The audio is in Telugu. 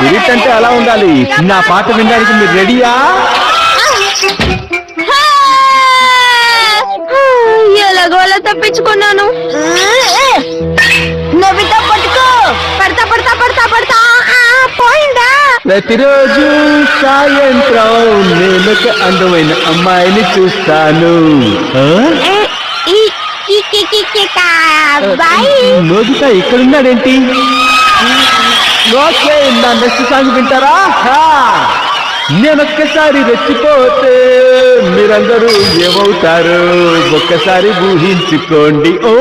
స్పిరిట్ అంటే అలా ఉండాలి. నా పాట వినడానికి మీరు రెడీయా? ఎలాగోలా తప్పించుకున్నాను. నవ్వితా పట్టుకో. పడతా పడతా పడతా పడతా. పోయిందా? ప్రతిరోజు సాయంత్రం నేనొక అందమైన అమ్మాయిని చూస్తాను. నోబితా ఇక్కడున్నాడేంటి? ఓకే, నా నెక్స్ట్ సాంగ్ వింటారా? నేనొక్కసారి రెచ్చిపోతే మీరందరూ ఏమవుతారు ఒక్కసారి ఊహించుకోండి. ఓ